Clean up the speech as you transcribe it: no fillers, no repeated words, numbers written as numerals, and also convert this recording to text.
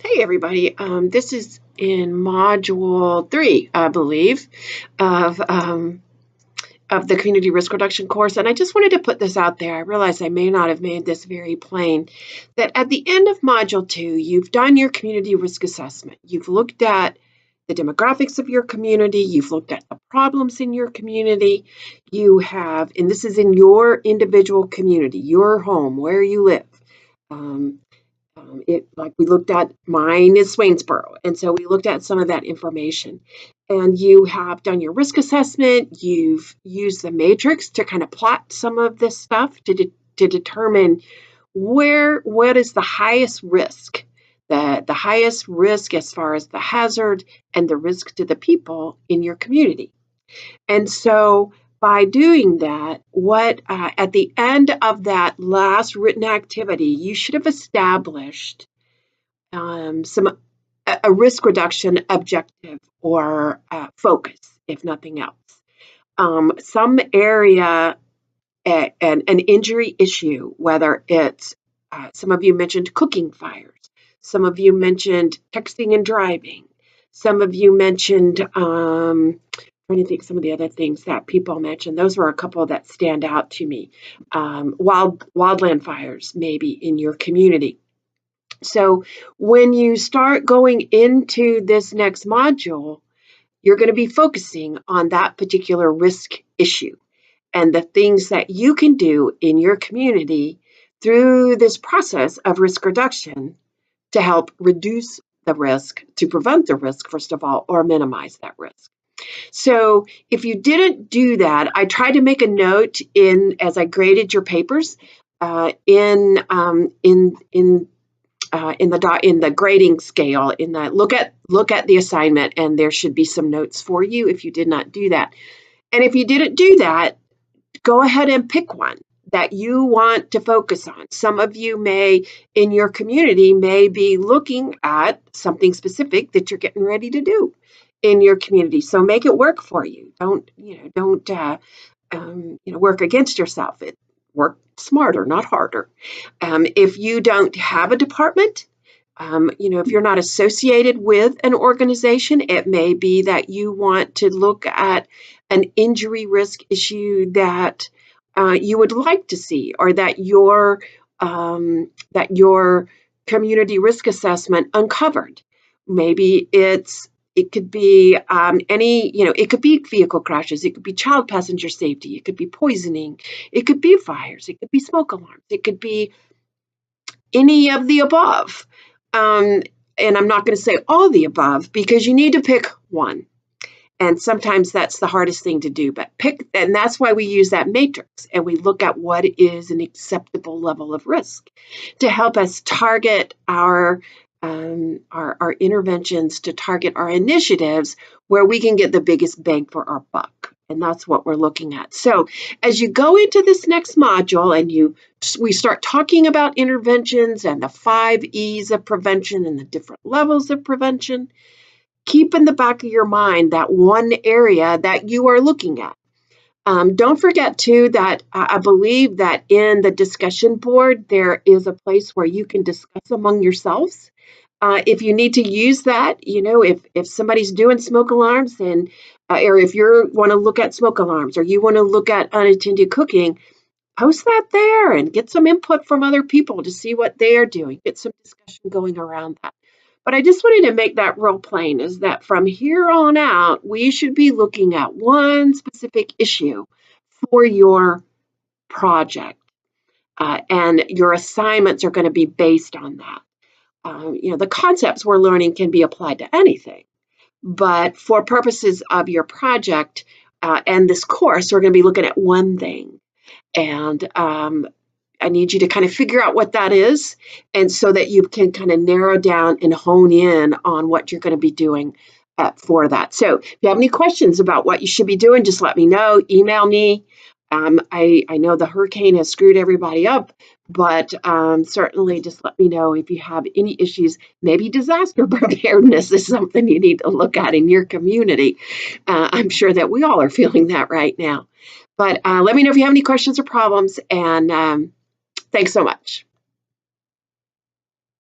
Hey everybody, this is in module 3, I believe, of of the community risk reduction course, and I just wanted to put this out there. I realize I may not have made this very plain, that at the end of module 2, you've done your community risk assessment. You've looked at the demographics of your community, you've looked at the problems in your community, you have, and this is in your individual community, your home, where you live. Um, like we looked at, mine is Swainsboro, and so we looked at some of that information. And you have done your risk assessment. You've used the matrix to kind of plot some of this stuff to determine what is the highest risk, the highest risk as far as the hazard and the risk to the people in your community. And so by doing that, what at the end of that last written activity, you should have established some a risk reduction objective or focus, if nothing else. Some area, an injury issue, whether it's some of you mentioned cooking fires, some of you mentioned texting and driving, some of you mentioned trying to think some of the other things that people mentioned. Those were a couple that stand out to me. Wildland fires, maybe in your community. So when you start going into this next module, you're going to be focusing on that particular risk issue and the things that you can do in your community through this process of risk reduction to help reduce the risk, to prevent the risk, first of all, or minimize that risk. So if you didn't do that, I tried to make a note in as I graded your papers in the grading scale. In the look at the assignment, and there should be some notes for you if you did not do that. And if you didn't do that, go ahead and pick one that you want to focus on. Some of you may, in your community, may be looking at something specific that you're getting ready to do in your community. So make it work for you. Don't work against yourself. Work smarter, not harder. If you don't have a department, if you're not associated with an organization, it may be that you want to look at an injury risk issue that you would like to see, or that your community risk assessment uncovered. Maybe it could be it could be vehicle crashes, it could be child passenger safety, it could be poisoning, it could be fires, it could be smoke alarms, it could be any of the above. And I'm not going to say all the above because you need to pick one. And sometimes that's the hardest thing to do, but and that's why we use that matrix and we look at what is an acceptable level of risk to help us target our interventions, to target our initiatives where we can get the biggest bang for our buck. And that's what we're looking at. So as you go into this next module and we start talking about interventions and the 5 E's of prevention and the different levels of prevention, keep in the back of your mind that one area that you are looking at. Don't forget, too, that I believe that in the discussion board, there is a place where you can discuss among yourselves. If you need to use that, if somebody's doing smoke alarms and or if you want to look at smoke alarms or you want to look at unattended cooking, post that there and get some input from other people to see what they're doing. Get some discussion going around that. But I just wanted to make that real plain, is that from here on out, we should be looking at one specific issue for your project. And your assignments are going to be based on that. The concepts we're learning can be applied to anything. But for purposes of your project and this course, we're going to be looking at one thing. And I need you to kind of figure out what that is, and so that you can kind of narrow down and hone in on what you're going to be doing for that. So if you have any questions about what you should be doing, just let me know. Email me. I know the hurricane has screwed everybody up, but certainly just let me know if you have any issues. Maybe disaster preparedness is something you need to look at in your community. I'm sure that we all are feeling that right now. But let me know if you have any questions or problems, and thanks so much.